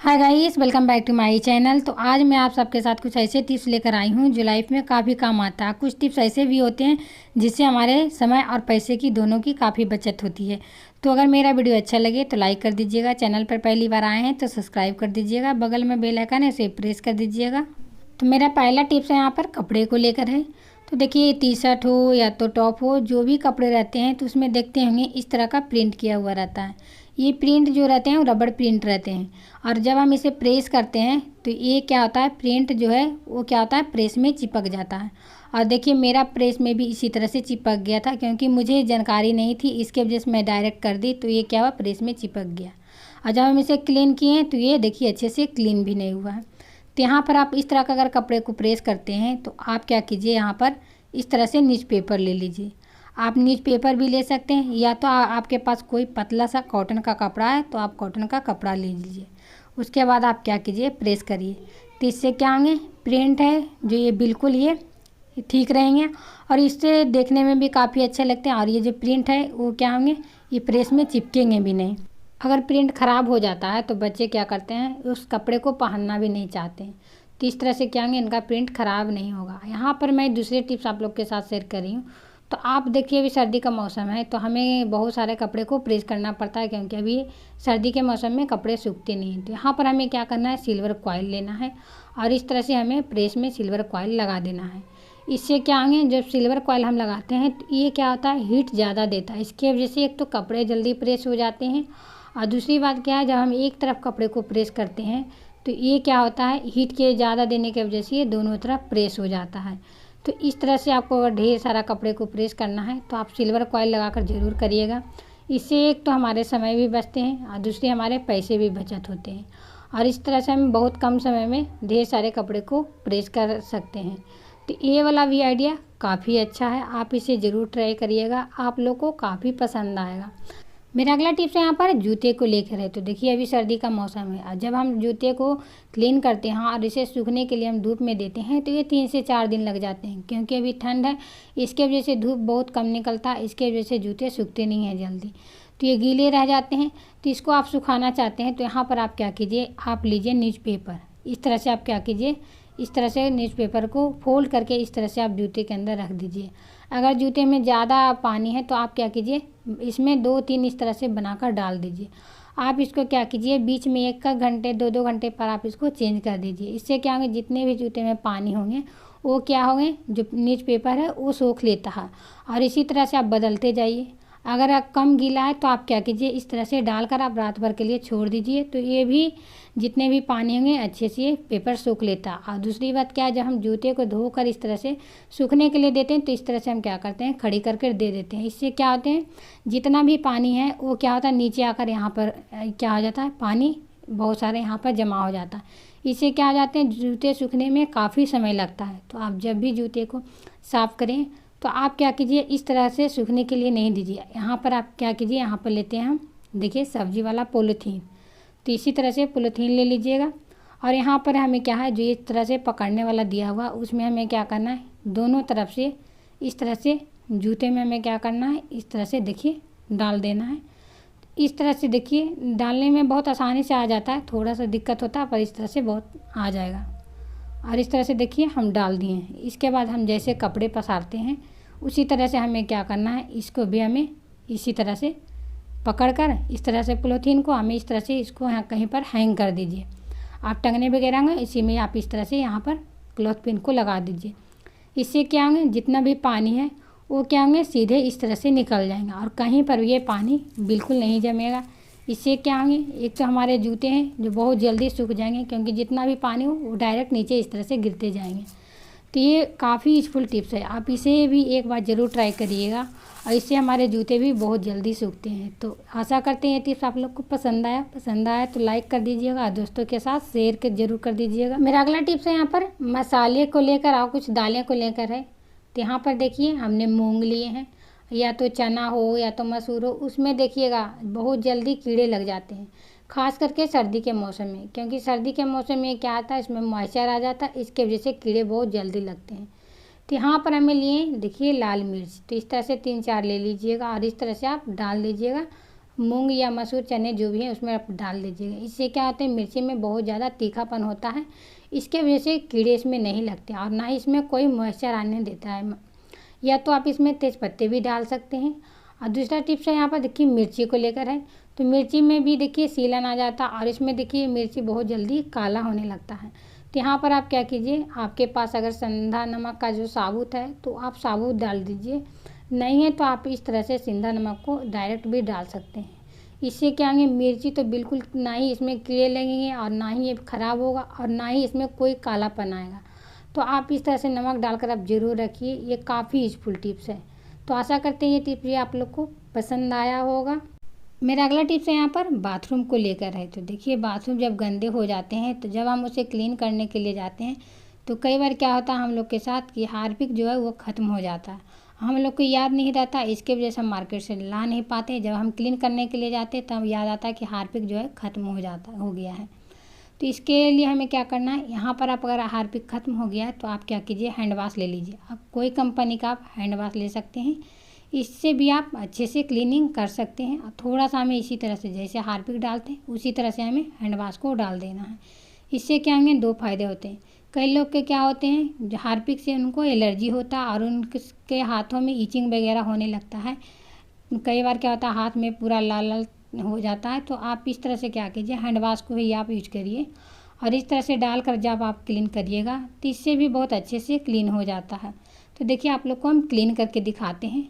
Hi guys, welcome back to my channel. तो आज मैं आप सबके साथ कुछ ऐसे टिप्स लेकर आई हूँ जो लाइफ में काफ़ी काम आता है। कुछ टिप्स ऐसे भी होते हैं जिससे हमारे समय और पैसे की दोनों की काफ़ी बचत होती है। तो अगर मेरा वीडियो अच्छा लगे तो लाइक कर दीजिएगा। चैनल पर पहली बार आए हैं तो सब्सक्राइब कर दीजिएगा। बगल में बेल आइकन है, उसे प्रेस कर दीजिएगा। तो मेरा पहला टिप्स है यहाँ पर कपड़े को लेकर है। तो देखिए, टी शर्ट हो या तो टॉप हो, जो भी कपड़े रहते हैं तो उसमें देखते होंगे इस तरह का प्रिंट किया हुआ रहता है। ये प्रिंट जो रहते हैं वो रबड़ प्रिंट रहते हैं, और जब हम इसे प्रेस करते हैं तो ये क्या होता है, प्रिंट जो है वो क्या होता है, प्रेस में चिपक जाता है। और देखिए, मेरा प्रेस में भी इसी तरह से चिपक गया था, क्योंकि मुझे जानकारी नहीं थी, इसके वजह से मैं डायरेक्ट कर दी तो ये क्या हुआ, प्रेस में चिपक गया। और जब हम इसे क्लीन किए तो ये देखिए अच्छे से क्लीन भी नहीं हुआ है। तो यहाँ पर आप इस तरह का अगर कपड़े को प्रेस करते हैं तो आप क्या कीजिए, यहाँ पर इस तरह से न्यूज़पेपर ले लीजिए। आप न्यूज़पेपर भी ले सकते हैं, या तो आपके पास कोई पतला सा कॉटन का कपड़ा है तो आप कॉटन का कपड़ा ले लीजिए। उसके बाद आप क्या कीजिए, प्रेस करिए। तो इससे क्या होंगे, प्रिंट है जो ये बिल्कुल ये ठीक रहेंगे, और इससे देखने में भी काफ़ी अच्छे लगते हैं। और ये जो प्रिंट है वो क्या होंगे, ये प्रेस में चिपकेंगे भी नहीं। अगर प्रिंट ख़राब हो जाता है तो बच्चे क्या करते हैं, उस कपड़े को पहनना भी नहीं चाहते हैं। तो इस तरह से क्या होंगे, इनका प्रिंट ख़राब नहीं होगा। यहाँ पर मैं दूसरे टिप्स आप लोग के साथ शेयर कर रही हूँ। तो आप देखिए, अभी सर्दी का मौसम है तो हमें बहुत सारे कपड़े को प्रेस करना पड़ता है, क्योंकि अभी सर्दी के मौसम में कपड़े सूखते नहीं हैं। तो यहाँ पर हमें क्या करना है, सिल्वर कॉइल लेना है, और इस तरह से हमें प्रेस में सिल्वर कॉइल लगा देना है। इससे क्या होंगे, जब सिल्वर कॉइल हम लगाते हैं तो ये क्या होता है, हीट ज़्यादा देता है। इसकी वजह से एक तो कपड़े जल्दी प्रेस हो जाते हैं, और दूसरी बात क्या है, जब हम एक तरफ कपड़े को प्रेस करते हैं तो ये क्या होता है, हीट के ज़्यादा देने की वजह से ये दोनों तरफ प्रेस हो जाता है। तो इस तरह से आपको अगर ढेर सारा कपड़े को प्रेस करना है तो आप सिल्वर कॉइल लगाकर ज़रूर करिएगा। इससे एक तो हमारे समय भी बचते हैं, और दूसरे हमारे पैसे भी बचत होते हैं, और इस तरह से हम बहुत कम समय में ढेर सारे कपड़े को प्रेस कर सकते हैं। तो ये वाला भी आइडिया काफ़ी अच्छा है, आप इसे ज़रूर ट्राई करिएगा, आप लोग को काफ़ी पसंद आएगा। मेरा अगला टिप्स यहाँ पर जूते को लेकर है। तो देखिए, अभी सर्दी का मौसम है, और जब हम जूते को क्लीन करते हैं और इसे सूखने के लिए हम धूप में देते हैं तो ये 3 से 4 दिन लग जाते हैं, क्योंकि अभी ठंड है। इसके वजह से धूप बहुत कम निकलता है, इसके वजह से जूते सूखते नहीं हैं जल्दी, तो ये गीले रह जाते हैं। तो इसको आप सुखाना चाहते हैं तो यहाँ पर आप क्या कीजिए, आप लीजिए न्यूज़पेपर। इस तरह से आप क्या कीजिए, इस तरह से न्यूज़पेपर को फोल्ड करके इस तरह से आप जूते के अंदर रख दीजिए। अगर जूते में ज़्यादा पानी है तो आप क्या कीजिए, इसमें 2-3 इस तरह से बनाकर डाल दीजिए। आप इसको क्या कीजिए, बीच में 1 घंटे 2-2 घंटे पर आप इसको चेंज कर दीजिए। इससे क्या होंगे, जितने भी जूते में पानी होंगे वो क्या होंगे, जो न्यूज़पेपर है वो सोख लेता है, और इसी तरह से आप बदलते जाइए। अगर आप कम गीला है तो आप क्या कीजिए, इस तरह से डालकर आप रात भर के लिए छोड़ दीजिए। तो ये भी जितने भी पानी होंगे अच्छे से ये पेपर सूख लेता। और दूसरी बात क्या है, जब हम जूते को धोकर इस तरह से सूखने के लिए देते हैं तो इस तरह से हम क्या करते हैं, खड़ी करके दे देते हैं। इससे क्या होते हैं, जितना भी पानी है वो क्या होता है, नीचे आकर यहाँ पर क्या हो जाता है, पानी बहुत सारे यहाँ पर जमा हो जाता है। इससे क्या हो जाते हैं, जूते सूखने में काफ़ी समय लगता है। तो आप जब भी जूते को साफ़ करें तो आप क्या कीजिए, इस तरह से सूखने के लिए नहीं दीजिए। यहाँ पर आप क्या कीजिए, यहाँ पर लेते हैं हम, देखिए सब्जी वाला पॉलीथीन। तो इसी तरह से पॉलीथीन ले लीजिएगा, और यहाँ पर हमें क्या है, जो इस तरह से पकड़ने वाला दिया हुआ उसमें हमें क्या करना है, दोनों तरफ से इस तरह से जूते में हमें क्या करना है, इस तरह से देखिए डाल देना है। इस तरह से देखिए, डालने में बहुत आसानी से आ जाता है, थोड़ा सा दिक्कत होता है पर इस तरह से बहुत आ जाएगा। और इस तरह से देखिए हम डाल दिए हैं। इसके बाद हम जैसे कपड़े पसारते हैं उसी तरह से हमें क्या करना है, इसको भी हमें इसी तरह से पकड़कर इस तरह से पॉलीथीन को हमें इस तरह से इसको यहाँ कहीं पर हैंग कर दीजिए। आप टंगने वगैरह में इसी में आप इस तरह से यहाँ पर क्लॉथ पिन को लगा दीजिए। इससे क्या होंगे, जितना भी पानी है वो क्या होंगे, सीधे इस तरह से निकल जाएंगे, और कहीं पर ये पानी बिल्कुल नहीं जमेगा। इससे क्या होंगे, एक तो हमारे जूते हैं जो बहुत जल्दी सूख जाएंगे, क्योंकि जितना भी पानी हो वो डायरेक्ट नीचे इस तरह से गिरते जाएंगे। तो ये काफ़ी यूज़फुल टिप्स है, आप इसे भी एक बार ज़रूर ट्राई करिएगा, और इससे हमारे जूते भी बहुत जल्दी सूखते हैं। तो आशा करते हैं ये टिप्स आप लोग को पसंद आया तो लाइक कर दीजिएगा, दोस्तों के साथ शेयर कर जरूर कर दीजिएगा। मेरा अगला टिप्स है यहाँ पर मसाले को लेकर और कुछ दालें को लेकर है। तो यहाँ पर देखिए, हमने मूंग लिए हैं, या तो चना हो या तो मसूर हो, उसमें देखिएगा बहुत जल्दी कीड़े लग जाते हैं, खास करके सर्दी के मौसम में, क्योंकि सर्दी के मौसम में क्या आता है, इसमें मॉइस्चर आ जाता है, इसके वजह से कीड़े बहुत जल्दी लगते हैं। तो यहाँ पर हमें लिए देखिए लाल मिर्च। तो इस तरह से 3-4 ले लीजिएगा, और इस तरह से आप डाल दीजिएगा मूंग या मसूर चने जो भी है उसमें आप डाल दीजिएगा। इससे क्या होता है, मिर्ची में बहुत ज़्यादा तीखापन होता है, इसके वजह से कीड़े इसमें नहीं लगते और ना ही इसमें कोई मॉइस्चर आने देता है। या तो आप इसमें तेज पत्ते भी डाल सकते हैं। और दूसरा टिप्स है यहाँ पर देखिए मिर्ची को लेकर है, तो मिर्ची में भी देखिए सीलन आ जाता है और इसमें देखिए मिर्ची बहुत जल्दी काला होने लगता है। तो यहाँ पर आप क्या कीजिए, आपके पास अगर सेंधा नमक का जो साबुत है तो आप साबुत डाल दीजिए, नहीं है तो आप इस तरह से सेंधा नमक को डायरेक्ट भी डाल सकते हैं। इससे क्या होंगे, मिर्ची तो बिल्कुल ना ही इसमें कीड़े लगेंगे और ना ही ये ख़राब होगा और ना ही इसमें कोई कालापन आएगा। तो आप इस तरह से नमक डालकर आप ज़रूर रखिए, ये काफ़ी यूजफुल टिप्स है। तो आशा करते हैं ये टिप्स भी आप लोग को पसंद आया होगा। मेरा अगला टिप्स है यहाँ पर बाथरूम को लेकर है। तो देखिए बाथरूम जब गंदे हो जाते हैं तो जब हम उसे क्लीन करने के लिए जाते हैं तो कई बार क्या होता है हम लोग के साथ कि हार्पिक जो है वो ख़त्म हो जाता है, हम लोग को याद नहीं रहता, इसके वजह से हम मार्केट से ला नहीं पाते। जब हम क्लीन करने के लिए जाते हैं तब याद आता है कि हार्पिक जो है ख़त्म हो गया है। तो इसके लिए हमें क्या करना है, यहाँ पर आप अगर हार्पिक ख़त्म हो गया है तो आप क्या कीजिए, हैंड वाश ले लीजिए। आप कोई कंपनी का आप हैंड वाश ले सकते हैं, इससे भी आप अच्छे से क्लीनिंग कर सकते हैं। और थोड़ा सा हमें इसी तरह से जैसे हार्पिक डालते हैं उसी तरह से हमें हैंड वाश को डाल देना है। इससे क्या होंगे, दो फायदे होते हैं। कई लोग के क्या होते हैं, जो हार्पिक से उनको एलर्जी होता है और उनके हाथों में ईचिंग वगैरह होने लगता है। कई बार क्या होता है हाथ में पूरा लाल लाल हो जाता है। तो आप इस तरह से क्या कीजिए, हैंड वाश को ही आप यूज करिए और इस तरह से डालकर जब आप क्लीन करिएगा तो इससे भी बहुत अच्छे से क्लीन हो जाता है। तो देखिए आप लोग को हम क्लीन करके दिखाते हैं,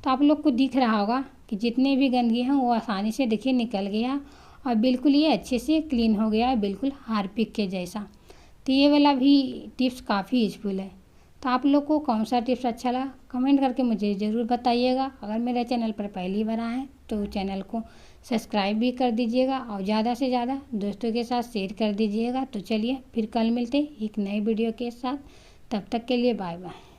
तो आप लोग को दिख रहा होगा कि जितने भी गंदगी हैं वो आसानी से देखिए निकल गया और बिल्कुल ये अच्छे से क्लीन हो गया है, बिल्कुल हार्पिक के जैसा। तो ये वाला भी टिप्स काफ़ी यूजफुल है। तो आप लोग को कौन सा टिप्स अच्छा लगा कमेंट करके मुझे ज़रूर बताइएगा। अगर मेरे चैनल पर पहली बार आए हैं तो चैनल को सब्सक्राइब भी कर दीजिएगा और ज़्यादा से ज़्यादा दोस्तों के साथ शेयर कर दीजिएगा। तो चलिए फिर कल मिलते एक नए वीडियो के साथ, तब तक के लिए बाय बाय।